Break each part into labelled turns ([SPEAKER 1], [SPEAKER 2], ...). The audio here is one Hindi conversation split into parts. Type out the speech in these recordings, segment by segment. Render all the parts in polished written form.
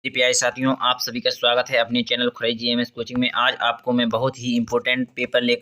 [SPEAKER 1] जी प्यारे साथियों, आप सभी का स्वागत है अपने चैनल खुराई जीएमएस कोचिंग में। आज आपको मैं बहुत ही इम्पोर्टेंट पेपर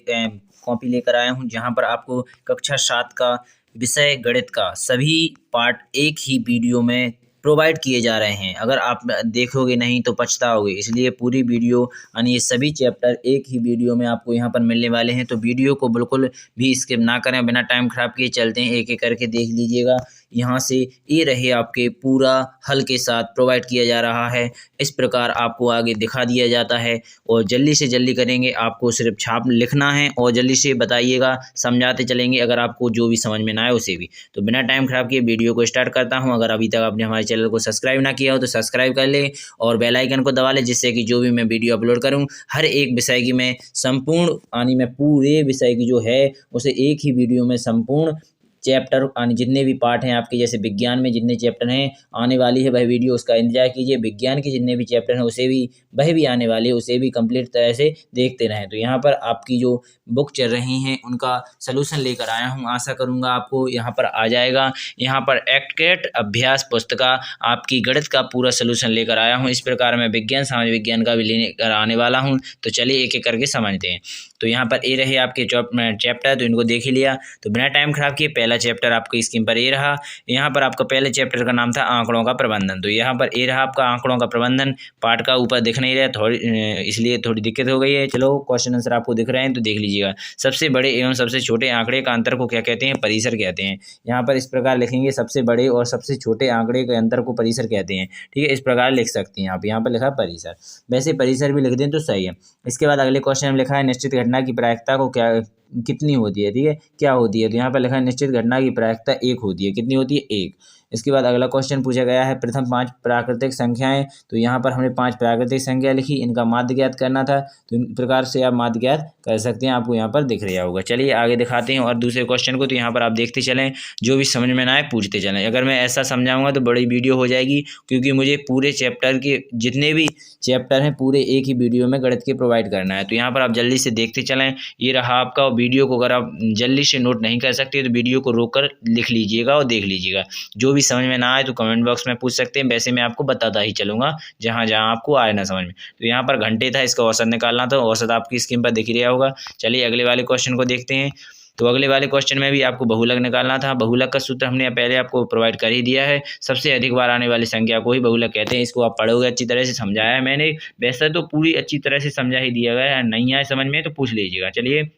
[SPEAKER 1] कॉपी लेकर आया हूं, जहां पर आपको कक्षा 7 का विषय गणित का सभी पार्ट एक ही वीडियो में प्रोवाइड किए जा रहे हैं। अगर आप देखोगे नहीं तो पछताओगे, इसलिए पूरी वीडियो यानी ये सभी चैप्टर एक ही वीडियो में आपको यहाँ पर मिलने वाले हैं। तो वीडियो को बिल्कुल भी स्किप ना करें, बिना टाइम खराब किए चलते हैं, एक एक करके देख लीजिएगा। यहाँ से ये रहे आपके पूरा हल के साथ प्रोवाइड किया जा रहा है। इस प्रकार आपको आगे दिखा दिया जाता है और जल्दी से जल्दी करेंगे। आपको सिर्फ छाप लिखना है और जल्दी से बताइएगा, समझाते चलेंगे अगर आपको जो भी समझ में ना आए उसे भी। तो बिना टाइम खराब किए वीडियो को स्टार्ट करता हूँ। अगर अभी तक आपने हमारे चैनल को सब्सक्राइब ना किया हो तो सब्सक्राइब कर ले और बेल आइकन को दबा ले, जिससे कि जो भी मैं वीडियो अपलोड करूँ हर एक विषय की मैं संपूर्ण यानी मैं पूरे विषय की जो है उसे एक ही वीडियो में संपूर्ण चैप्टर यानी जितने भी पार्ट हैं आपके, जैसे विज्ञान में जितने चैप्टर हैं आने वाली है वह वीडियो, उसका इंतजार कीजिए। विज्ञान के जितने भी चैप्टर हैं उसे भी वह भी आने वाली है, उसे भी कंप्लीट तरह से देखते रहें। तो यहाँ पर आपकी जो बुक चल रही हैं उनका सलूशन लेकर आया हूँ, आशा करूँगा आपको यहाँ पर आ जाएगा। यहाँ पर एक्ट अभ्यास पुस्तिका आपकी गणित का पूरा सलूशन लेकर आया हूँ। इस प्रकार मैं विज्ञान समाज विज्ञान का भी लेकर आने वाला हूँ। तो चलिए एक एक करके समझते हैं। तो यहाँ पर ये रहे आपके चैप्टर, तो इनको देख ही लिया। तो बिना टाइम खराब किए पहला चैप्टर आपकी स्क्रीन पर ये रहा। यहाँ पर आपका पहले चैप्टर का नाम था आंकड़ों का प्रबंधन। तो यहाँ पर ये रहा आपका आंकड़ों का प्रबंधन। पार्ट का ऊपर दिख नहीं रहा, थोड़ी इसलिए थोड़ी दिक्कत हो गई है। चलो क्वेश्चन आंसर आपको दिख रहे हैं तो देख लीजिएगा। सबसे बड़े एवं सबसे छोटे आंकड़े का अंतर को क्या कहते हैं? परिसर कहते हैं। यहाँ पर इस प्रकार लिखेंगे, सबसे बड़े और सबसे छोटे आंकड़े के अंतर को परिसर कहते हैं। ठीक है, इस प्रकार लिख सकते हैं आप। यहाँ पर लिखा परिसर, वैसे परिसर भी लिख दें तो सही है। इसके बाद अगले क्वेश्चन में लिखा है निश्चित घटना की प्रायिकता को क्या कितनी होती है? ठीक है, क्या होती है? तो यहाँ पर लिखा है निश्चित घटना की प्रायिकता 1 होती है। कितनी होती है? 1। इसके बाद अगला क्वेश्चन पूछा गया है प्रथम 5 प्राकृतिक संख्याएं। तो यहाँ पर हमने 5 प्राकृतिक संख्या लिखी, इनका माध्य ज्ञात करना था। तो इन प्रकार से आप माध्य ज्ञात कर सकते हैं, आपको यहाँ पर दिख रहा होगा। चलिए आगे दिखाते हैं और दूसरे क्वेश्चन को। तो यहाँ पर आप देखते चलें, जो भी समझ में ना आए पूछते चलें। अगर मैं ऐसा समझाऊंगा तो बड़ी वीडियो हो जाएगी, क्योंकि मुझे पूरे चैप्टर के जितने भी चैप्टर हैं पूरे एक ही वीडियो में गणित के प्रोवाइड करना है। तो यहाँ पर आप जल्दी से देखते चलें। ये रहा आपका वीडियो को, अगर आप जल्दी से नोट नहीं कर सकते तो वीडियो को रोक कर लिख लीजिएगा और देख लीजिएगा। जो भी समझ में ना आए तो कमेंट बॉक्स में पूछ सकते हैं, वैसे मैं आपको बताता ही चलूँगा जहाँ जहाँ आपको आए ना समझ में। तो यहाँ पर घंटे था, इसका औसत निकालना था। औसत आपकी स्क्रीन पर दिख रहा होगा। चलिए अगले वाले क्वेश्चन को देखते हैं। तो अगले वाले क्वेश्चन में भी आपको बहुलक निकालना था। बहुलक का सूत्र हमने पहले आपको प्रोवाइड कर ही दिया है। सबसे अधिक बार आने वाली संख्या को ही बहुलक कहते हैं। इसको आप पढ़ोगे, अच्छी तरह से समझाया है मैंने। वैसे तो पूरी अच्छी तरह से समझा ही दिया गया है, नहीं आए समझ में तो पूछ लीजिएगा। चलिए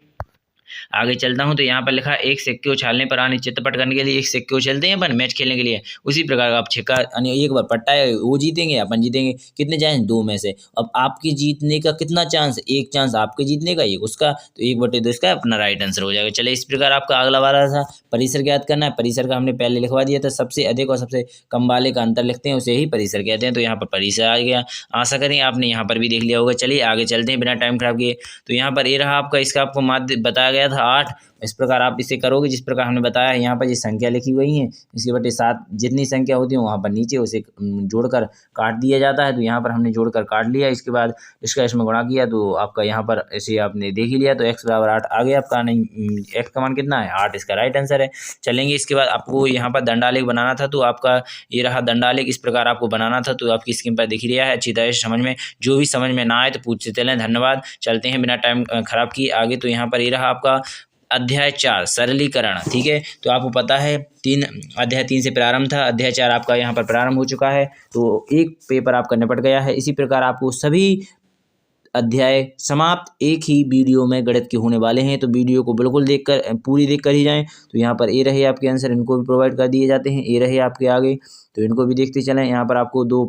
[SPEAKER 1] आगे चलता हूं। तो यहाँ पर लिखा एक सिक्के उछालने पर यानी चित्रपट करने के लिए एक सिक्के उछलते हैं अपन मैच खेलने के लिए, उसी प्रकार का आप छिक्का यानी एक बार पट्टा है वो जीतेंगे, अपन जीतेंगे। कितने चांस? 2 में से। अब आपके जीतने का कितना चांस? 1 चांस आपके जीतने का, 1 उसका, तो 1/2 इसका अपना राइट आंसर हो जाएगा। चलिए इस प्रकार आपका अगला वाला था परिसर ज्ञात करना है। परिसर का हमने पहले लिखवा दिया था, सबसे अधिक और सबसे कम वाले का अंतर लिखते हैं उसे ही परिसर कहते हैं। तो यहाँ पर परिसर आ गया। आशा करें आपने यहाँ पर भी देख लिया होगा। चलिए आगे चलते हैं बिना टाइम खराब किए। तो यहाँ पर ये रहा आपका, इसका आपको माध्य बताया गया था 8। इस प्रकार आप इसे करोगे जिस प्रकार हमने बताया है। यहाँ पर ये संख्या लिखी हुई है, इसके बटे 7 जितनी संख्या होती है वहाँ पर नीचे उसे जोड़कर काट दिया जाता है। तो यहाँ पर हमने जोड़कर काट लिया, इसके बाद इसका इसमें गुणा किया तो आपका यहाँ पर इसे आपने देख ही लिया। तो x बराबर 8 आ गया आपका। नहीं, x का मान कितना है? 8 इसका राइट आंसर है। चलेंगे इसके बाद आपको यहाँ पर दंडालेख बनाना था। तो आपका ये रहा दंडालेख, इस प्रकार आपको बनाना था। तो आपकी स्क्रीन पर दिख रहा है, अच्छी तरह से समझ में, जो भी समझ में ना आए तो पूछते चलें। धन्यवाद। चलते हैं बिना टाइम खराब किए आगे। तो यहाँ पर ये रहा आपका अध्याय 4 सरलीकरण। ठीक है, तो आपको पता है अध्याय 3 से प्रारंभ था, अध्याय 4 आपका यहाँ पर प्रारंभ हो चुका है। तो एक पेपर आपका निपट गया है। इसी प्रकार आपको सभी अध्याय समाप्त एक ही वीडियो में गणित के होने वाले हैं। तो वीडियो को बिल्कुल देखकर पूरी देखकर ही जाएं। तो यहाँ पर ये रहे आपके आंसर, इनको भी प्रोवाइड कर दिए जाते हैं। ये रहे आपके आगे, तो इनको भी देखते चलें। यहाँ पर आपको 2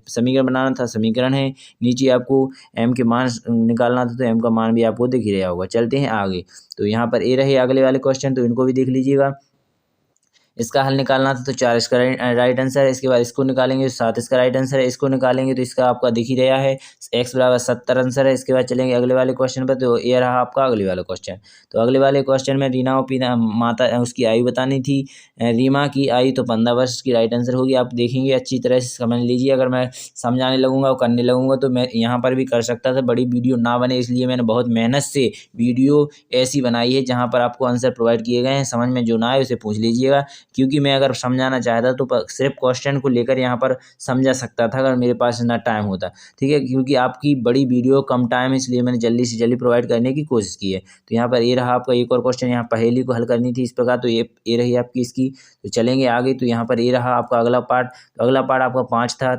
[SPEAKER 1] समीकरण बनाना था, समीकरण है। नीचे आपको m के मान निकालना था, तो m का मान भी आपको दिख ही रहा होगा। चलते हैं आगे। तो यहाँ पर ये रहे अगले वाले क्वेश्चन, तो इनको भी देख लीजिएगा। इसका हल निकालना था, तो 4 इसका राइट आंसर है। इसके बाद इसको निकालेंगे तो 7 इसका राइट आंसर है। इसको निकालेंगे तो इसका आपका दिख ही रहा है, x बराबर 70 आंसर है। इसके बाद चलेंगे अगले वाले क्वेश्चन पर। तो ये रहा आपका अगले वाला क्वेश्चन। तो अगले वाले क्वेश्चन में रीना और पीना माता उसकी आयु बतानी थी। रीमा की आयु तो 15 वर्ष की राइट आंसर होगी। आप देखेंगे, अच्छी तरह से समझ लीजिए। अगर मैं समझाने लगूंगा और करने लगूंगा तो मैं यहाँ पर भी कर सकता था, बड़ी वीडियो ना बने, इसलिए मैंने बहुत मेहनत से वीडियो ऐसी बनाई है जहाँ पर आपको आंसर प्रोवाइड किए गए हैं। समझ में जो ना आए उसे पूछ लीजिएगा। क्योंकि मैं अगर समझाना चाहता तो सिर्फ क्वेश्चन को लेकर यहाँ पर समझा सकता था अगर मेरे पास इतना टाइम होता। ठीक है, क्योंकि आपकी बड़ी वीडियो कम टाइम है, इसलिए मैंने जल्दी से जल्दी प्रोवाइड करने की कोशिश की है। तो यहाँ पर ये रहा आपका एक और क्वेश्चन, यहाँ पहेली को हल करनी थी इस प्रकार, तो ये रही आपकी इसकी। तो चलेंगे आगे। तो यहाँ पर ये रहा आपका अगला पार्ट। तो अगला पार्ट आपका 5 था,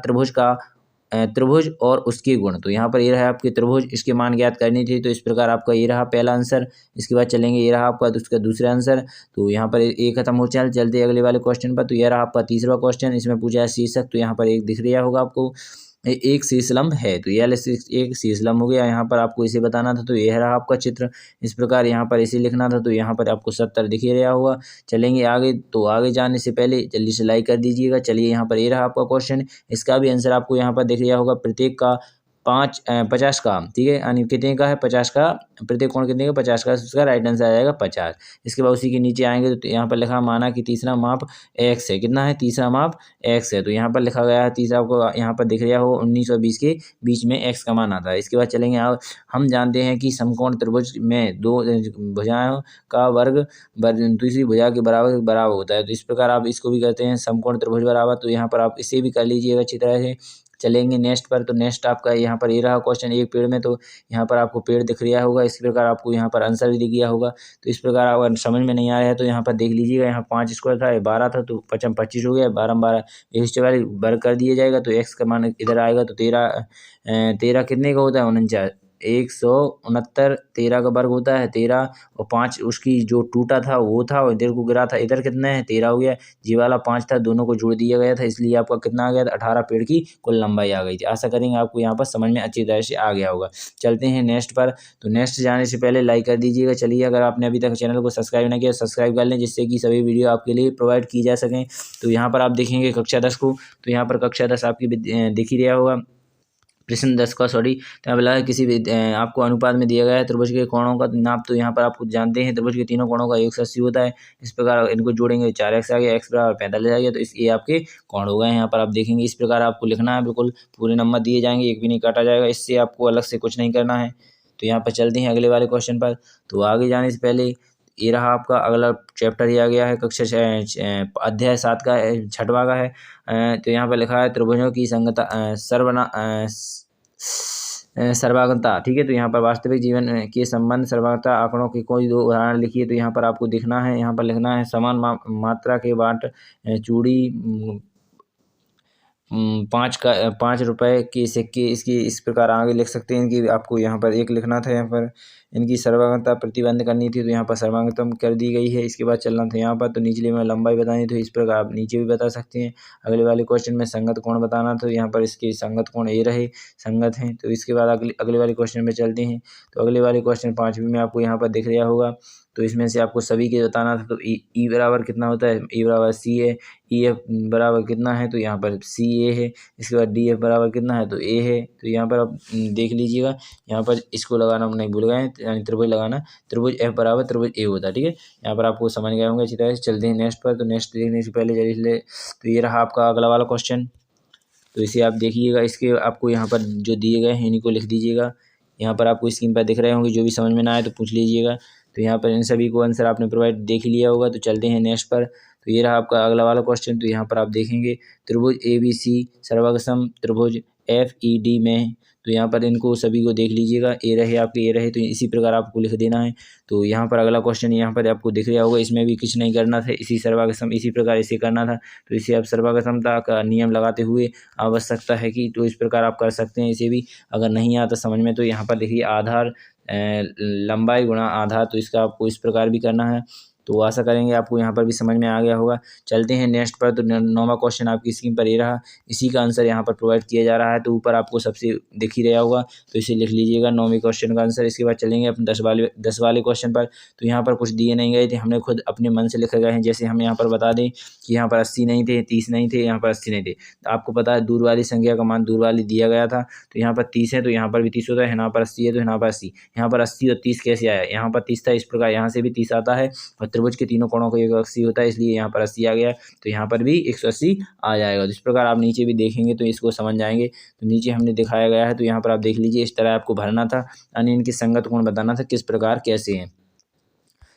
[SPEAKER 1] त्रिभुज और उसके गुण। तो यहाँ पर ये रहा आपके त्रिभुज, इसके मान ज्ञात करनी थी। तो इस प्रकार आपका ये रहा पहला आंसर। इसके बाद चलेंगे, ये रहा आपका उसका दूसरा आंसर। तो यहाँ पर ये खत्म हो चलते अगले वाले क्वेश्चन पर। तो यह रहा आपका तीसरा क्वेश्चन, इसमें पूछा है शीर्षक। तो यहाँ पर एक दिख रहा होगा आपको, एक शीर्षलंब है। तो यह एक शीर्षलंब हो गया, यहाँ पर आपको इसे बताना था। तो यह रहा आपका चित्र, इस प्रकार यहाँ पर इसे लिखना था। तो यहाँ पर आपको 70 दिख ही रहा होगा। चलेंगे आगे। तो आगे जाने से पहले जल्दी से लाइक कर दीजिएगा। चलिए, यहाँ पर ये रहा आपका क्वेश्चन, इसका भी आंसर आपको यहाँ पर दिख रहा होगा। प्रत्येक का 50 का, ठीक है, यानी कितने का है 50 का, प्रत्येक कोण कितने का 50 का, उसका राइट आंसर आ जाएगा 50। इसके बाद उसी के नीचे आएंगे तो यहाँ पर लिखा, माना कि तीसरा माप x है। कितना है? तीसरा माप x है। तो यहाँ पर लिखा गया है तीसरा, आपको यहाँ पर दिख रहा हो 19 और 20 के बीच में x का मान आता है। इसके बाद चलेंगे, हम जानते हैं कि समकोण त्रिभुज में दो भुजाओं का वर्ग दूसरी भुजा के बराबर होता है। तो इस प्रकार आप इसको भी कहते हैं समकोण त्रिभुज बराबर। तो यहाँ पर आप इसे भी कर लीजिएगा अच्छी तरह से। चलेंगे नेक्स्ट पर। तो नेक्स्ट आपका यहाँ पर ये रहा क्वेश्चन, एक पेड़ में। तो यहाँ पर आपको पेड़ दिख रहा होगा, इसी प्रकार आपको यहाँ पर आंसर भी दिख गया होगा। तो इस प्रकार अगर समझ में नहीं आ रहा है तो यहाँ पर देख लीजिएगा, यहाँ 5 स्क्वायर था, 12 था, तो 5 25 हो गया, 12 12 1 वर्ग कर दिया जाएगा। तो x का मान इधर आएगा। तो 13 कितने का होता है? 49, 169, 13 का वर्ग होता है 13, और 5 उसकी जो टूटा था वो था, और इधर को गिरा था, इधर कितना है 13 हो गया। जी वाला 5 था, दोनों को जोड़ दिया गया था, इसलिए आपका कितना आ गया था 18 पेड़ की कुल लंबाई आ गई थी। आशा करेंगे आपको यहाँ पर समझ में अच्छी तरह से आ गया होगा। चलते हैं नेक्स्ट पर। तो नेक्स्ट जाने से पहले लाइक कर दीजिएगा। चलिए, अगर आपने अभी तक चैनल को सब्सक्राइब नहीं किया सब्सक्राइब कर लें, जिससे कि सभी वीडियो आपके लिए प्रोवाइड की जा सकें। तो यहाँ पर आप देखेंगे कक्षा 10 को। तो यहाँ पर कक्षा 10 आपकी दिख ही रहा होगा, प्रश्न 10 का, सॉरी। तो यहाँ पर किसी भी आपको अनुपात में दिया गया है त्रिभुज के कोणों का नाप। तो यहाँ पर आप जानते हैं त्रिभुज के तीनों कोणों का 180 होता है। इस प्रकार इनको जोड़ेंगे 4x आ गया, x बराबर 45 आ गया। तो ये आपके कोण हो गए। यहाँ पर आप देखेंगे इस प्रकार आपको लिखना है, बिल्कुल पूरे नंबर दिए जाएंगे, एक भी नहीं काटा जाएगा। इससे आपको अलग से कुछ नहीं करना है। तो यहाँ पर चलते हैं अगले वाले क्वेश्चन पर। तो आगे जाने से पहले ये रहा आपका अगला चैप्टर ही आ गया है, कक्षा अध्याय 7 का 6वां का है। तो यहाँ पर लिखा है त्रिभुजों की संगता सर्वांगता। ठीक है, तो यहाँ पर वास्तविक जीवन के संबंध सर्वांगता आंकड़ों के कोई 2 उदाहरण लिखिए। तो यहाँ पर आपको दिखना है, यहाँ पर लिखना है समान मात्रा के बाट चूड़ी 5 रुपए के सिक्के, इसकी इस प्रकार आगे लिख सकते हैं। इनकी आपको यहाँ पर एक लिखना था, यहाँ पर इनकी सर्वांगता प्रतिबंध करनी थी। तो यहाँ पर सर्वांगता कर दी गई है। इसके बाद चलना था यहाँ पर, तो निचले में लंबाई बतानी, तो इस प्रकार आप नीचे भी बता सकते हैं। अगले वाले क्वेश्चन में संगत कोण बताना, तो यहाँ पर इसके संगत कोण ये रहे, संगत हैं। तो इसके बाद अगले वाले क्वेश्चन में चलते हैं। तो अगले वाले क्वेश्चन 5वीं में आपको यहाँ पर दिख रहा होगा। तो इसमें से आपको सभी के बताना था। तो ई बराबर कितना होता है? ई बराबर सी है। ई एफ बराबर कितना है? तो यहाँ पर सी ए है। इसके बाद डी एफ बराबर कितना है? तो ए है। तो यहाँ पर आप देख लीजिएगा, यहाँ पर इसको लगाना नहीं भूल गए, यानी त्रिभुज लगाना, त्रिभुज एफ बराबर त्रिभुज ए होता है। ठीक है, यहाँ पर आपको समझ गए होंगे अच्छी तरह से। चलते हैं नेक्स्ट पर। तो नेक्स्ट देखने से पहले चलिए, तो ये रहा आपका अगला वाला क्वेश्चन। तो इसे आप देखिएगा, इसके आपको यहाँ पर जो दिए गए हैं इन्हीं को लिख दीजिएगा। यहाँ पर आपको स्क्रीन पर दिख रहे होंगे, जो भी समझ में ना आए तो पूछ लीजिएगा। तो यहाँ पर इन सभी को आंसर आपने प्रोवाइड देख ही लिया होगा। तो चलते हैं नेक्स्ट पर। तो ये रहा आपका अगला वाला क्वेश्चन। तो यहाँ पर आप देखेंगे त्रिभुज ABC सर्वसम त्रिभुज FED में। तो यहाँ पर इनको सभी को देख लीजिएगा, ए रहे आपके, ए रहे, तो इसी प्रकार आपको लिख देना है। तो यहाँ पर अगला क्वेश्चन यहाँ पर आपको दिख रहा होगा, इसमें भी कुछ नहीं करना था, इसी सर्वागसम इसी प्रकार इसे करना था। तो इसे आप सर्वागसमता का नियम लगाते हुए आवश्यकता है कि, तो इस प्रकार आप कर सकते हैं इसे भी। अगर नहीं आता समझ में तो यहाँ पर देखिए आधार लंबाई गुणा आधार, तो इसका आपको इस प्रकार भी करना है। तो आशा करेंगे आपको यहाँ पर भी समझ में आ गया होगा। चलते हैं नेक्स्ट पर। तो 9वां क्वेश्चन आपकी स्क्रीन पर ये रहा, इसी का आंसर यहाँ पर प्रोवाइड किया जा रहा है। तो ऊपर आपको सबसे दिख ही रहा होगा, तो इसे लिख लीजिएगा 9वें क्वेश्चन का आंसर। इसके बाद चलेंगे अपने 10 वाले क्वेश्चन पर। तो यहाँ पर कुछ दिए नहीं गए थे, हमने खुद अपने मन से लिखे गए हैं। जैसे हम यहाँ पर बता दें कि यहाँ पर 80 नहीं थे, 30 नहीं थे, यहाँ पर 80 नहीं थे। तो आपको पता है दूर वाली संख्या का मान दूर वाली दिया गया था। तो यहाँ पर 30 है, तो यहाँ पर भी 30 होता है, यहाँ पर 80 है, तो यहाँ पर 80। यहाँ पर 80 और 30 कैसे आया? यहाँ पर 30 था, इस प्रकार यहाँ से भी 30 आता है, और त्रिभुज के तीनों कोणों 180 होता है, इसलिए यहाँ पर 80 आ गया। तो यहाँ पर भी 180 आ जाएगा। तो इस प्रकार आप नीचे भी देखेंगे तो इसको समझ जाएंगे। तो नीचे हमने दिखाया गया है, तो यहाँ पर आप देख लीजिए, इस तरह आपको भरना था, यानी इनकी संगत कोण बताना था किस प्रकार कैसे हैं।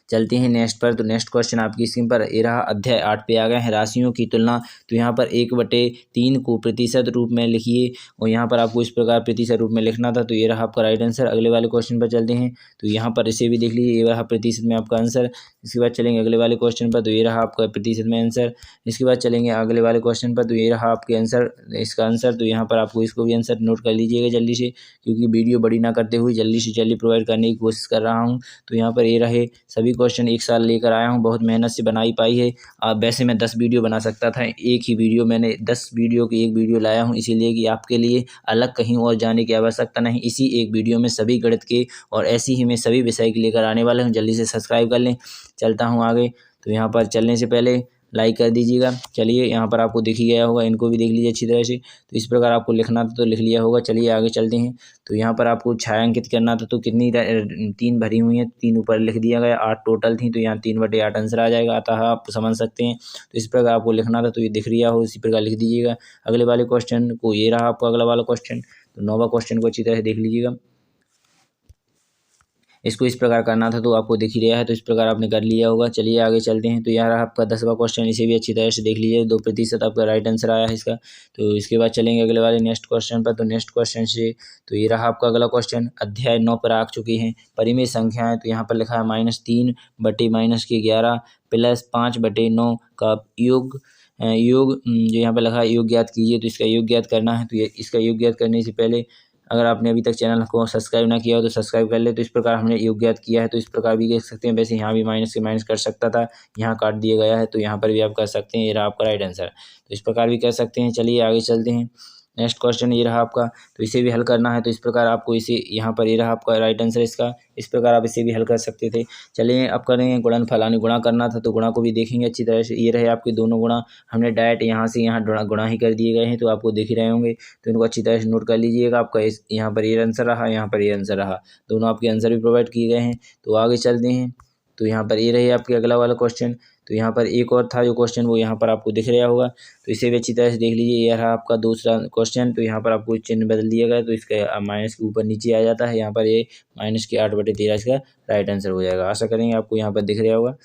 [SPEAKER 1] चलते हैं नेक्स्ट पर। तो नेक्स्ट क्वेश्चन आपकी स्क्रीन पर ये रहा। अध्याय 8 पे आ गए हैं राशियों की तुलना। तो यहाँ पर 1/3 को प्रतिशत रूप में लिखिए और यहाँ पर आपको इस प्रकार प्रतिशत रूप में लिखना था। तो ये रहा आपका राइट आंसर। अगले वाले क्वेश्चन पर चलते हैं। तो यहाँ पर इसे भी देख लीजिए, ये रहा प्रतिशत में आपका आंसर। इसके बाद चलेंगे अगले वाले क्वेश्चन पर। तो ये रहा आपका प्रतिशत में आंसर। इसके बाद चलेंगे अगले वाले क्वेश्चन पर। तो ये रहा आपके आंसर, इसका आंसर। तो यहाँ पर आपको इसको भी आंसर नोट कर लीजिएगा जल्दी से, क्योंकि वीडियो बड़ी ना करते हुए जल्दी से जल्दी प्रोवाइड करने की कोशिश कर रहा हूँ। तो यहाँ पर ये रहे सभी क्वेश्चन एक साल लेकर आया हूँ, बहुत मेहनत से बनाई पाई है। वैसे मैं 10 वीडियो बना सकता था, एक ही वीडियो मैंने 10 वीडियो की एक वीडियो लाया हूँ, इसीलिए कि आपके लिए अलग कहीं और जाने की आवश्यकता नहीं। इसी एक वीडियो में सभी गणित के और ऐसी ही मैं सभी विषय के लेकर आने वाले हूँ। जल्दी से सब्सक्राइब कर लें। चलता हूँ आगे। तो यहाँ पर चलने से पहले लाइक कर दीजिएगा। चलिए यहाँ पर आपको दिख ही गया होगा, इनको भी देख लीजिए अच्छी तरह से। तो इस प्रकार आपको लिखना था तो लिख लिया होगा। चलिए आगे चलते हैं। तो यहाँ पर आपको छायांकित करना था। तो कितनी 3 भरी हुई हैं, 3 ऊपर लिख दिया गया, 8 टोटल थी। तो यहाँ 3/8 आंसर आ जाएगा, अतः आप समझ सकते हैं। तो इस प्रकार आपको लिखना था, तो ये दिख रहा हो इसी प्रकार लिख दीजिएगा। अगले वाले क्वेश्चन को ये रहा आपका अगला वाला क्वेश्चन। तो 9वां क्वेश्चन को अच्छी तरह से देख लीजिएगा। इसको इस प्रकार करना था, तो आपको दिख ही रहा है। तो इस प्रकार आपने कर लिया होगा। चलिए आगे चलते हैं। तो यहाँ रहा आपका 10वां क्वेश्चन, इसे भी अच्छी तरह से देख लीजिए। 2% आपका राइट आंसर आया है इसका। तो इसके बाद चलेंगे अगले वाले नेक्स्ट क्वेश्चन पर। तो नेक्स्ट क्वेश्चन से तो ये रहा आपका अगला क्वेश्चन। अध्याय 9 पर आ चुकी हैं परिमेय संख्याएं। तो यहाँ पर लिखा है -3/-11 प्लस 5/9 का योग जो यहाँ पर लिखा है योग ज्ञात कीजिए। तो इसका योग ज्ञात करना है। तो ये इसका योग ज्ञात करने से पहले अगर आपने अभी तक चैनल को सब्सक्राइब ना किया हो तो सब्सक्राइब कर ले। तो इस प्रकार हमने योग ज्ञात किया है। तो इस प्रकार भी देख सकते हैं। वैसे यहाँ भी माइनस से माइनस कर सकता था, यहाँ काट दिया गया है, तो यहाँ पर भी आप कर सकते हैं। ये रहा आपका राइट आंसर। तो इस प्रकार भी कर सकते हैं। चलिए आगे चलते हैं। नेक्स्ट क्वेश्चन ये रहा आपका। तो इसे भी हल करना है। तो इस प्रकार आपको इसे यहाँ पर ये रहा आपका राइट आंसर इसका। इस प्रकार आप इसे भी हल कर सकते थे। चलिए अब करेंगे गुणनफल, यानी गुणा करना था। तो गुणा को भी देखेंगे अच्छी तरह से। ये रहे आपके दोनों गुणा, हमने डायरेक्ट यहाँ से यहाँ गुणा ही कर दिए गए हैं। तो आपको देख ही रहे होंगे। तो इनको अच्छी तरह से नोट कर लीजिएगा। आपका इस यहाँ पर ये आंसर रहा, यहाँ पर ये आंसर रहा। दोनों आपके आंसर भी प्रोवाइड किए गए हैं। तो आगे चलते हैं। तो यहाँ पर ये रहे आपके अगला वाला क्वेश्चन। तो यहाँ पर एक और था जो क्वेश्चन, वो यहाँ पर आपको दिख रहा होगा। तो इसे भी अच्छी तरह से देख लीजिए। यह रहा आपका दूसरा क्वेश्चन। तो यहाँ पर आपको चिन्ह बदल दिया गया, तो इसका माइनस के ऊपर नीचे आ जाता है। यहाँ पर ये -8/13 इसका राइट आंसर हो जाएगा। आशा करेंगे आपको यहाँ पर दिख रहा होगा।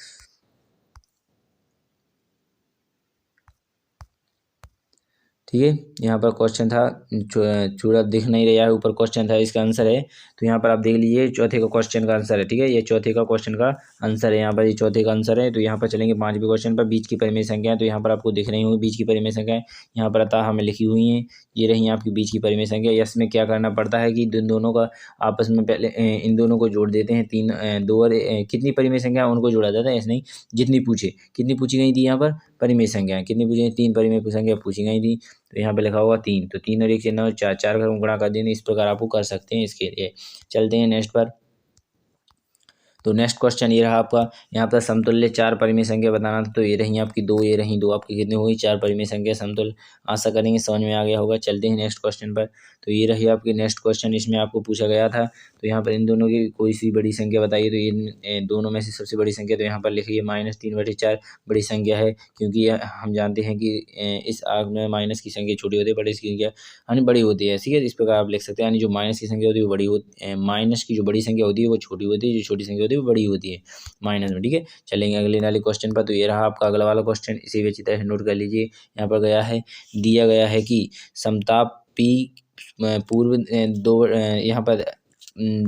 [SPEAKER 1] ठीक है, यहाँ पर क्वेश्चन था, चूड़ा दिख नहीं रहा है, ऊपर क्वेश्चन था, इसका आंसर है। तो यहाँ पर आप देख लीजिए चौथे का क्वेश्चन का आंसर है। ठीक है, ये चौथे का क्वेश्चन का आंसर है। यहाँ पर ये चौथे का आंसर है। तो यहाँ पर चलेंगे 5वें क्वेश्चन पर। बीच की परिमेय संख्या। तो यहाँ पर आपको दिख रही होंगी बीच की परिमेय संख्या, यहाँ पर अतः हमें लिखी हुई हैं। ये रही आपकी बीच की परिमेय संख्या। इसमें क्या करना पड़ता है कि इन दोनों का आपस में पहले इन दोनों को जोड़ देते हैं। 2 और कितनी परिमेय संख्या उनको जोड़ा जाता है, ऐसे नहीं, जितनी पूछी गई थी यहाँ पर परिमेय संख्या कितनी पूछी गई, 3 परिमेय संख्या पूछी गई थी। तो यहाँ पे लिखा होगा 3। तो 3 और 1 से 9, 4 का गुणा कर देंगे। इस प्रकार आपको कर सकते हैं। इसके लिए चलते हैं नेक्स्ट पर। तो नेक्स्ट क्वेश्चन ये रहा आपका। यहाँ पर समतुल्य 4 परिमेय संख्या बताना था। तो ये रही आपकी 2, ये रही 2, आपकी कितनी हुई 4 परिमेय संख्या समतुल्य। आशा करेंगे समझ में आ गया होगा। चलते हैं नेक्स्ट क्वेश्चन पर। तो ये रही आपकी नेक्स्ट क्वेश्चन। इसमें आपको पूछा गया था, तो यहाँ पर इन दोनों की कोई सी बड़ी संख्या बताइए। तो ये दोनों में से सबसे बड़ी संख्या, तो यहाँ पर लिखिए -3/4 बड़ी संख्या है, क्योंकि हम जानते हैं कि इस आग में माइनस की संख्या छोटी होती है, बड़ी की संख्या यानी बड़ी होती है। ठीक है, इस प्रकार आप लिख सकते हैं, यानी जो माइनस की संख्या होती है वो बड़ी होती है, माइनस की जो बड़ी संख्या होती है वो छोटी होती है, जो छोटी संख्या होती है वो बड़ी होती है माइनस में। ठीक है, चलेंगे अगले वाले क्वेश्चन पर। तो ये रहा आपका अगला वाला क्वेश्चन। इसे भी अच्छी तरह से नोट कर लीजिए। यहाँ पर दिया गया है कि समताप P पूर्व यहाँ पर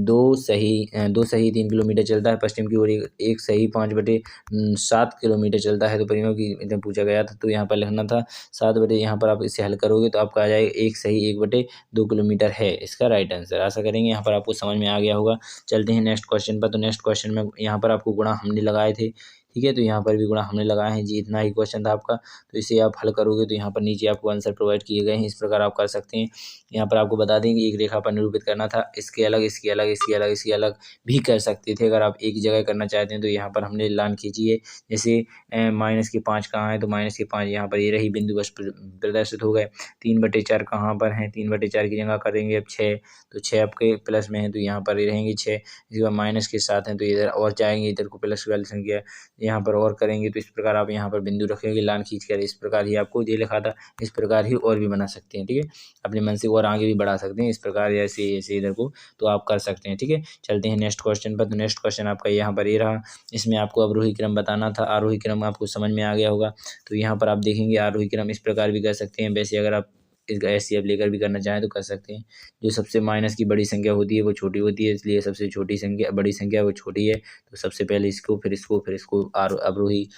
[SPEAKER 1] 2 सही 3 किलोमीटर चलता है, पश्चिम की ओर 1 सही 5/7 किलोमीटर चलता है। तो परिमेयों की इधर पूछा गया था। तो यहाँ पर लिखना था 7 यहाँ पर आप इसे हल करोगे तो आपका आ जाएगा 1 सही 1/2 किलोमीटर है इसका राइट आंसर। आशा करेंगे यहाँ पर आपको समझ में आ गया होगा। चलते हैं नेक्स्ट क्वेश्चन पर। तो नेक्स्ट क्वेश्चन में यहाँ पर आपको गुणा हमने लगाए थे। ठीक है, तो यहाँ पर भी गुणा हमने लगाए हैं जी। इतना ही क्वेश्चन था आपका। तो इसे आप हल करोगे तो यहाँ पर नीचे आपको आंसर प्रोवाइड किए गए हैं। इस प्रकार आप कर सकते हैं। यहाँ पर आपको बता दें कि एक रेखा पर निरूपित करना था, इसके अलग इसके अलग इसके अलग इसके अलग भी कर सकते थे। अगर आप एक जगह करना चाहते हैं तो यहाँ पर हमने लाइन खींची है। जैसे -5 कहाँ है, तो -5 यहाँ पर ये रही बिंदु बस प्रदर्शित हो गए। 3/4 कहाँ पर है, 3/4 की जगह करेंगे अब 6। तो 6 आपके प्लस में है, तो यहाँ पर ये रहेंगे 6। इसके बाद माइनस के साथ हैं, तो इधर और जाएंगे, इधर को प्लस वाली संख्या यहाँ पर और करेंगे तो इस प्रकार आप यहाँ पर बिंदु रखेंगे, लाइन खींच कर इस प्रकार ही आपको ये लिखा था, इस प्रकार ही और भी बना सकते हैं। ठीक है, अपने मन से और आगे भी बढ़ा सकते हैं इस प्रकार, ऐसे ऐसे इधर को तो आप कर सकते हैं। ठीक है, चलते हैं नेक्स्ट क्वेश्चन पर। तो नेक्स्ट क्वेश्चन आपका यहाँ पर ये रहा, इसमें आपको अवरोही क्रम बताना था। आरोही क्रम आपको समझ में आ गया होगा। तो यहाँ पर आप देखेंगे आरोही क्रम इस प्रकार भी कर सकते हैं। वैसे अगर आप इसका एचसीएफ लेकर भी करना चाहें तो कर सकते हैं। जो सबसे माइनस की बड़ी संख्या होती है वो छोटी होती है, इसलिए सबसे छोटी संख्या बड़ी संख्या वो छोटी है। तो सबसे पहले इसको, फिर इसको, फिर इसको अवरोही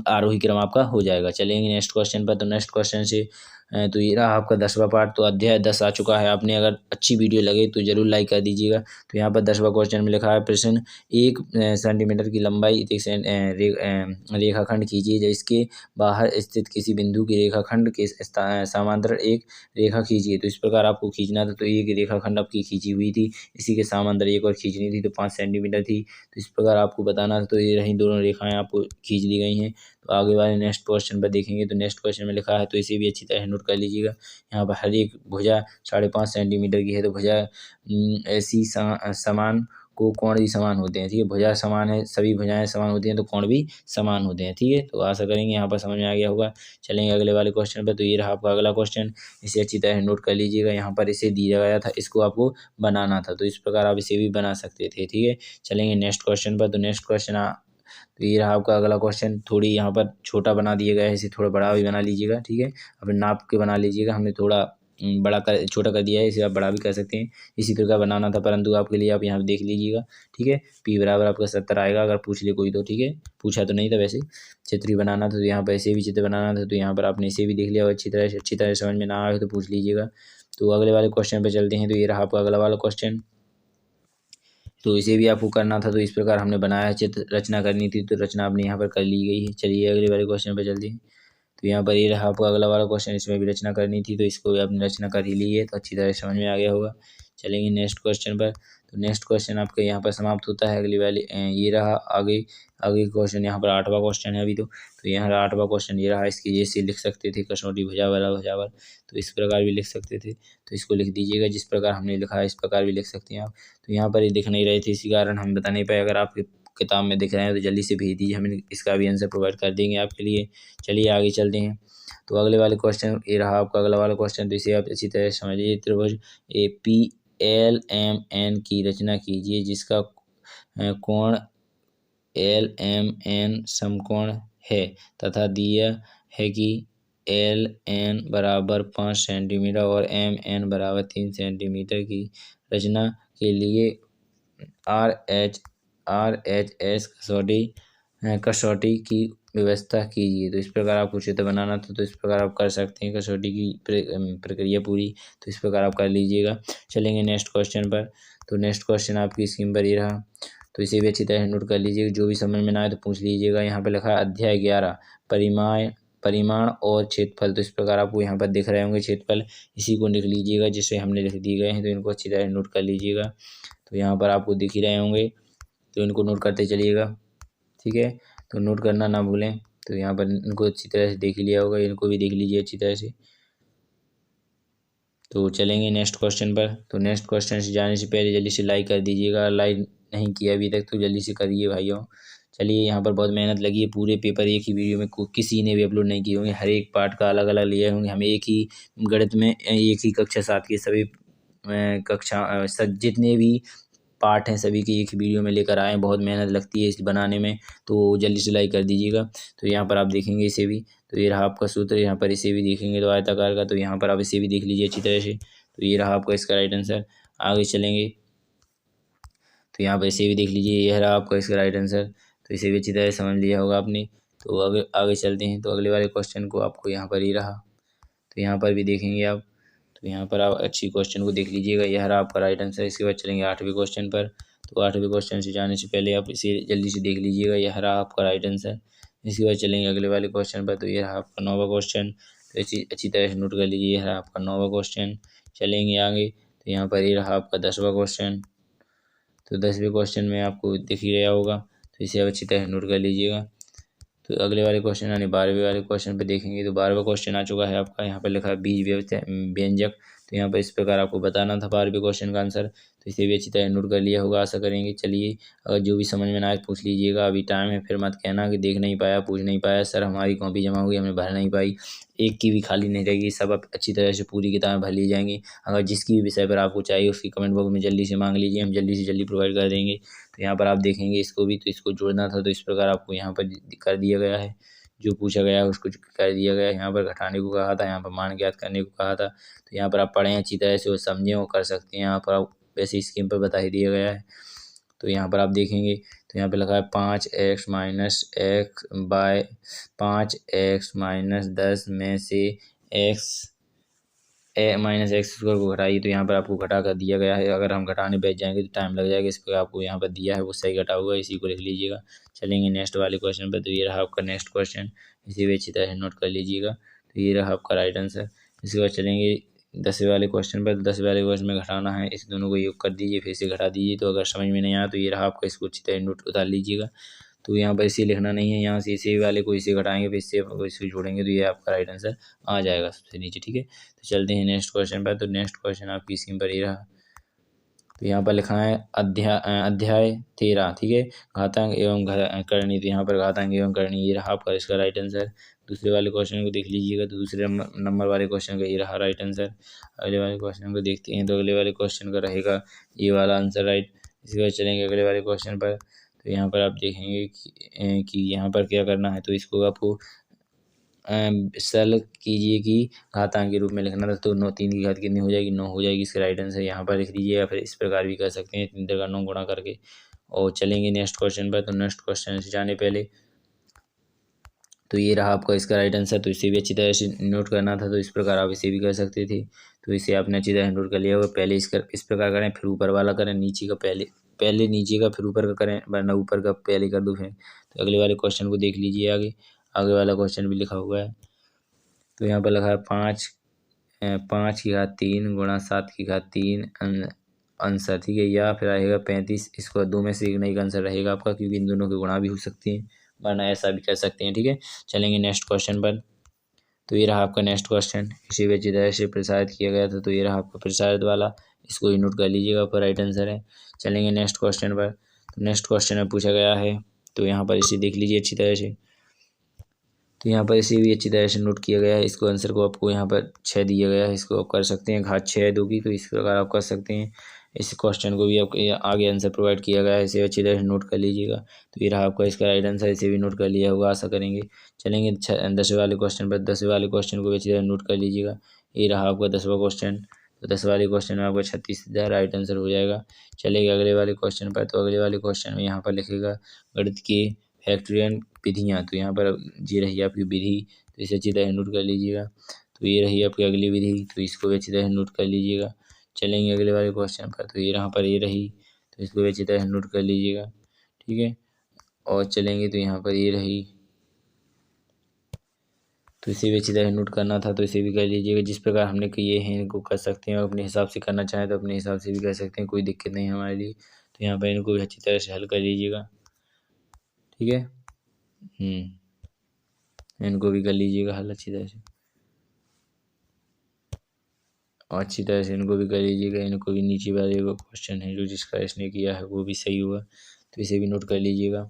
[SPEAKER 1] आरोही क्रम आपका हो जाएगा। चलेंगे नेक्स्ट क्वेश्चन पर। तो नेक्स्ट क्वेश्चन से तो ये रहा आपका 10वां पार्ट। तो अध्याय 10 आ चुका है। आपने अगर अच्छी वीडियो लगे तो जरूर लाइक कर दीजिएगा। तो यहाँ पर 10वां क्वेश्चन में लिखा है, प्रश्न 1 सेंटीमीटर की लंबाई रेखाखंड खींचिए, जिसके बाहर स्थित किसी बिंदु की रेखाखंड के समांतर एक रेखा खींचिए। तो इस प्रकार आपको खींचना था। तो एक रेखाखंड आपकी खींची हुई थी, इसी के समांतर एक और खींचनी थी, तो 5 सेंटीमीटर थी। तो इस प्रकार आपको बताना था। तो ये रही दोनों रेखाएं आपको खींच दी गई हैं। तो आगे वाले नेक्स्ट क्वेश्चन पर देखेंगे। तो नेक्स्ट क्वेश्चन में लिखा है, तो इसे भी अच्छी तरह नोट कर लीजिएगा। यहाँ पर हर एक भुजा 5.5 सेंटीमीटर की है। तो भुजा ऐसी समान को कोण भी समान होते हैं। ठीक है, भुजा समान है, सभी भुजाएं समान होती हैं तो कोण भी समान होते हैं। ठीक है, तो आशा करेंगे यहाँ पर समझ में आ गया होगा। चलेंगे अगले वाले क्वेश्चन पर। तो ये रहा आपका अगला क्वेश्चन, इसे अच्छी तरह नोट कर लीजिएगा। यहाँ पर इसे दिया गया था, इसको आपको बनाना था। तो इस प्रकार आप इसे भी बना सकते थे। ठीक है, चलेंगे नेक्स्ट क्वेश्चन पर। तो नेक्स्ट क्वेश्चन तो ये रहा आपका अगला क्वेश्चन। थोड़ी यहाँ पर छोटा बना दिया गया है, इसे थोड़ा बड़ा भी बना लीजिएगा। ठीक है, अपने नाप के बना लीजिएगा। हमने थोड़ा बड़ा कर छोटा कर दिया है, इसे आप बड़ा भी कर सकते हैं। इसी प्रकार बनाना था, परंतु आपके लिए आप यहाँ देख लीजिएगा। ठीक है, P बराबर आपका 70 आएगा, अगर पूछ ले कोई तो। ठीक है, पूछा तो नहीं था, वैसे चित्र ही बनाना था। तो यहाँ पर ऐसे भी चित्र बनाना था। तो यहाँ पर आपने इसे भी देख लिया, अच्छी तरह समझ में ना आए तो पूछ लीजिएगा। तो अगले वाले क्वेश्चन पर चलते हैं। तो ये रहा आपका अगला वाला क्वेश्चन। तो इसे भी आपको करना था। तो इस प्रकार हमने बनाया, चित्र रचना करनी थी, तो रचना आपने यहाँ पर कर ली गई है। चलिए अगले वाले क्वेश्चन पर चलते हैं। तो यहाँ पर ये रहा आपका अगला वाला क्वेश्चन, इसमें भी रचना करनी थी, तो इसको भी आपने रचना कर ही ली है, तो अच्छी तरह समझ में आ गया होगा। चलेंगे नेक्स्ट क्वेश्चन पर। तो नेक्स्ट क्वेश्चन आपका यहाँ पर समाप्त होता है। अगली वाली ये रहा आगे आगे क्वेश्चन, यहाँ पर 8वां क्वेश्चन है अभी। तो यहाँ 8वां क्वेश्चन ये रहा। इसकी जैसे लिख सकते थे, कसौटी भुजावल भुजावल, तो इस प्रकार भी लिख सकते थे। तो इसको लिख दीजिएगा, जिस प्रकार हमने लिखा है इस प्रकार भी लिख सकते हैं आप। तो यहाँ पर ये दिख नहीं रहे थे, इसी कारण हम बता नहीं पाए। अगर आपके किताब में दिख रहे हैं तो जल्दी से भेज दीजिए, हम इसका भी आंसर प्रोवाइड कर देंगे आपके लिए। चलिए आगे चलते हैं। तो अगले वाले क्वेश्चन ये रहा आपका अगला वाला क्वेश्चन। तो इसे आप अच्छी तरह समझिए। त्रिभुज APLMN की रचना कीजिए, जिसका कोण LMN समकोण है, तथा दिया है कि LN बराबर 5 सेंटीमीटर और MN बराबर 3 सेंटीमीटर की रचना के लिए RHS कसौटी की व्यवस्था कीजिए। तो इस प्रकार आपको चित्र बनाना था। तो इस प्रकार आप कर सकते हैं, कसौटी की प्रक्रिया पूरी। तो इस प्रकार आप कर लीजिएगा। चलेंगे नेक्स्ट क्वेश्चन पर। तो नेक्स्ट क्वेश्चन आपकी स्क्रीन पर ये रहा। तो इसे भी अच्छी तरह नोट कर लीजिएगा, जो भी समझ में ना आए तो पूछ लीजिएगा। यहाँ पर लिखा है अध्याय 11 परिमाण और क्षेत्रफल। तो इस प्रकार आपको यहाँ पर दिख रहे होंगे क्षेत्रफल, इसी को लिख लीजिएगा, जिसे हमने लिख दिए गए हैं। तो इनको अच्छी तरह नोट कर लीजिएगा। तो यहाँ पर आपको दिख ही रहे होंगे, तो इनको नोट करते चलिएगा। ठीक है, तो नोट करना ना भूलें। तो यहाँ पर इनको अच्छी तरह से देख लिया होगा, इनको भी देख लीजिए अच्छी तरह से। तो चलेंगे नेक्स्ट क्वेश्चन पर। तो नेक्स्ट क्वेश्चन से जाने से पहले जल्दी से लाइक कर दीजिएगा। लाइक नहीं किया अभी तक तो जल्दी से करिए भाइयों। चलिए, यहाँ पर बहुत मेहनत लगी है। पूरे पेपर एक ही वीडियो में किसी ने भी अपलोड नहीं किए होंगे, हर एक पार्ट का अलग अलग लिए होंगे। हम एक ही गणित में एक ही कक्षा 7 के सभी जितने भी पार्ट हैं सभी की एक ही वीडियो में लेकर आए हैं। बहुत मेहनत लगती है इस बनाने में, तो जल्दी से लाइक कर दीजिएगा। तो यहाँ पर आप देखेंगे इसे भी। तो ये रहा आपका सूत्र, यहाँ पर इसे भी देखेंगे तो आयताकार का। तो यहाँ पर आप इसे भी देख लीजिए अच्छी तरह से। तो ये रहा आपका इसका राइट आंसर। आगे चलेंगे तो यहाँ पर इसे भी देख लीजिए, यह रहा आपका इसका राइट आंसर। तो इसे भी अच्छी तरह समझ लिया होगा आपने। तो आगे चलते हैं। तो अगले वाले क्वेश्चन को आपको यहाँ पर ही रहा, तो यहाँ पर भी देखेंगे आप। तो यहाँ पर आप अच्छी क्वेश्चन को देख लीजिएगा, यह रहा आपका राइट आंसर। इसके बाद चलेंगे 8वें क्वेश्चन पर। तो 8वें क्वेश्चन से जाने से पहले आप इसे जल्दी से देख लीजिएगा, यह रहा आपका राइट आंसर। इसके बाद चलेंगे अगले वाले क्वेश्चन पर। तो यह रहा आपका 9वां क्वेश्चन। तो अच्छी तरह से नोट कर लीजिए, यह रहा आपका 9वां क्वेश्चन। चलेंगे आगे। तो यहाँ पर ये रहा आपका 10वां क्वेश्चन। तो 10वें क्वेश्चन में आपको दिख ही रहा होगा, तो इसे आप अच्छी तरह नोट कर लीजिएगा। तो अगले वाले क्वेश्चन यानी 12वें वाले क्वेश्चन पे देखेंगे। तो 12वां क्वेश्चन आ चुका है आपका। यहाँ पर लिखा है बीज व्यंजक तो यहाँ पर इस प्रकार आपको बताना था 12वें क्वेश्चन का आंसर। तो इसे भी अच्छी तरह नोट कर लिया होगा आशा करेंगे। चलिए, अगर जो भी समझ में ना आए पूछ लीजिएगा, अभी टाइम है, फिर मत कहना कि देख नहीं पाया, पूछ नहीं पाया, सर हमारी कॉपी जमा हुई हमने भर नहीं पाई। एक की भी खाली नहीं रहेगी, सब आप अच्छी तरह से पूरी किताबें भर ली जाएंगी। अगर जिसकी भी विषय पर आपको चाहिए उसकी कमेंट बॉक्स में जल्दी से मांग लीजिए, हम जल्दी से जल्दी प्रोवाइड कर देंगे। तो यहाँ पर आप देखेंगे इसको भी, तो इसको जोड़ना था तो इस प्रकार आपको यहाँ पर कर दिया गया है। जो पूछा गया है उसको कर दिया गया है। यहाँ पर घटाने को कहा था, यहाँ पर मान ज्ञात करने को कहा था। तो यहाँ पर आप पढ़ें अच्छी तरह से और समझें और कर सकते हैं। यहाँ पर आप वैसे स्कीम पर बता ही दिया गया है। तो यहाँ पर आप देखेंगे तो यहाँ पे लिखा है 5x minus x bye 5x-10 में से x माइनस एक्स स्क्वायर को घटाइए। तो यहाँ पर आपको घटा कर दिया गया है। अगर हम घटाने बैठ जाएंगे तो टाइम लग जाएगा। इस पर आपको यहाँ पर दिया है वो सही घटा हुआ है, इसी को लिख लीजिएगा। चलेंगे नेक्स्ट वाले क्वेश्चन पर। तो ये रहा आपका नेक्स्ट क्वेश्चन, इसे भी अच्छी तरह से नोट कर लीजिएगा। तो ये रहा आपका राइट आंसर। इसके बाद चलेंगे 10वें वाले क्वेश्चन पर। 10वें वाले क्वेश्चन में घटाना है, इस दोनों को योग कर दीजिए, फिर से घटा दीजिए। तो अगर समझ में नहीं आया तो ये रहा आपका, इसको अच्छी तरह नोट उतार लीजिएगा। तो यहाँ पर इसे लिखना नहीं है, यहाँ से इसी वाले को इसे घटाएंगे, फिर इससे जोड़ेंगे, तो ये आपका राइट आंसर आ जाएगा सबसे नीचे। ठीक है, तो चलते हैं नेक्स्ट क्वेश्चन पर। तो नेक्स्ट क्वेश्चन आपकी स्क्रीन पर ये रहा। तो यहाँ पर लिखा है अध्याय 13। ठीक है, घातांक एवं करणी। तो यहाँ पर घातांक एवं करणी ये रहा आपका इसका राइट आंसर। दूसरे वाले क्वेश्चन को देख लीजिएगा, तो दूसरे नंबर वाले क्वेश्चन का ये रहा राइट आंसर। अगले वाले क्वेश्चन को देखते हैं, तो अगले वाले क्वेश्चन का रहेगा ये वाला आंसर राइट। इसके बाद चलेंगे अगले वाले क्वेश्चन पर। तो यहाँ पर आप देखेंगे कि यहाँ पर क्या करना है। तो इसको आपको सरल कीजिए कि घातांक के रूप में लिखना था। तो 9 3 की घात कितनी हो जाएगी, 9 हो जाएगी। इसका राइट आंसर यहाँ पर लिख दीजिए, या फिर इस प्रकार भी कर सकते हैं 3 का 9 गुणा करके। और चलेंगे नेक्स्ट क्वेश्चन पर। तो नेक्स्ट क्वेश्चन से जाने पहले तो ये रहा आपका इसका राइट आंसर। तो इसे भी अच्छी तरह से नोट करना था, तो इस प्रकार आप इसे भी कर सकते थे। तो इसे आपने अच्छी तरह नोट कर लिया होगा। पहले इस प्रकार करें, फिर ऊपर वाला करें, नीचे का पहले नीचे का फिर ऊपर का करें, वरना ऊपर का पहले कर दो फिर। तो अगले वाले क्वेश्चन को देख लीजिए आगे वाला क्वेश्चन भी लिखा हुआ है। तो यहाँ पर लिखा है 5 की घात 3 गुणा 7 की घात 3 आंसर। ठीक है, या फिर आएगा 35। इसको 2 में से एक नहीं का आंसर रहेगा आपका, क्योंकि इन दोनों के गुणा भी हो सकती हैं, वरना ऐसा भी कर सकते हैं। ठीक है, चलेंगे नेक्स्ट क्वेश्चन पर। तो ये रहा आपका नेक्स्ट क्वेश्चन, इसी अच्छी तरह से प्रसारित किया गया था। तो ये रहा आपका प्रसारित वाला, इसको ही नोट कर लीजिएगा, ऊपर राइट आंसर है। चलेंगे नेक्स्ट क्वेश्चन पर। तो नेक्स्ट क्वेश्चन में पूछा गया है, तो यहाँ पर इसे देख लीजिए अच्छी तरह से। तो यहाँ पर इसे भी अच्छी तरह से नोट किया गया है। इसको आंसर को आपको यहाँ पर 6 दिया गया है, इसको आप कर सकते हैं, घात 6 दोगी, तो इस प्रकार आप कर सकते हैं। इस क्वेश्चन को भी आपको आगे आंसर प्रोवाइड किया गया है, इसे अच्छी तरह से नोट कर लीजिएगा। तो ये रहा आपका इसका राइट आंसर, इसे भी नोट कर लिया होगा आशा करेंगे। चलेंगे 10वें वाले क्वेश्चन पर। 10वें वाले क्वेश्चन को भी अच्छी तरह नोट कर लीजिएगा। ये रहा आपका 10वां क्वेश्चन। तो 10 वाले क्वेश्चन में आपका 36 राइट आंसर हो जाएगा। चलेगा अगले वाले क्वेश्चन पर। तो अगले वाले क्वेश्चन में यहाँ पर लिखेगा गणित की फैक्टोरियल विधियाँ। तो यहाँ पर ये रही आपकी विधि, तो इसे अच्छी तरह नोट कर लीजिएगा। तो ये रही आपकी अगली विधि, तो इसको भी अच्छी तरह नोट कर लीजिएगा। चलेंगे अगले वाले क्वेश्चन पर। तो यहाँ पर ये रही, तो इसको भी अच्छी तरह नोट कर लीजिएगा। ठीक है, और चलेंगे तो यहाँ पर ये रही, तो इसे भी अच्छी तरह नोट करना था, तो इसे भी कर लीजिएगा। जिस प्रकार हमने किए हैं इनको कर सकते हैं, अपने हिसाब से करना चाहें तो अपने हिसाब से भी कर सकते हैं, कोई दिक्कत नहीं है हमारे लिए। तो यहाँ पर इनको भी अच्छी तरह से हल कर लीजिएगा। ठीक है, इनको भी कर लीजिएगा हल अच्छी तरह से, और अच्छी तरह से इनको भी कर लीजिएगा। इनको भी नीचे वाले वो क्वेश्चन है जो जिसका इसने किया है वो भी सही हुआ, तो इसे भी नोट कर लीजिएगा।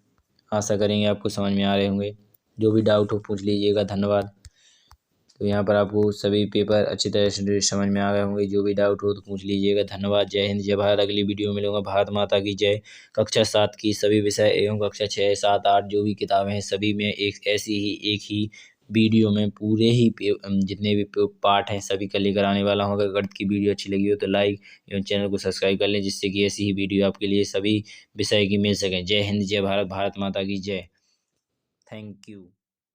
[SPEAKER 1] आशा करेंगे आपको समझ में आ रहे होंगे। जो भी डाउट हो पूछ लीजिएगा। धन्यवाद। तो यहाँ पर आपको सभी पेपर अच्छी तरह से समझ में आ गए होंगे। जो भी डाउट हो तो पूछ लीजिएगा। धन्यवाद। जय हिंद, जय भारत। अगली वीडियो में मिलूंगा। भारत माता की जय। कक्षा 7 की सभी विषय एवं कक्षा 6, 7, 8 जो भी किताबें हैं सभी में एक ही वीडियो में पूरे ही जितने भी पार्ट हैं सभी का लेकर आने वाला हूँ। अगर गणित की वीडियो अच्छी लगी हो तो लाइक एवं चैनल को सब्सक्राइब कर लें, जिससे कि ऐसी ही वीडियो आपके लिए सभी विषय की मिल सकें। जय हिंद, जय भारत। भारत माता की जय। Thank you.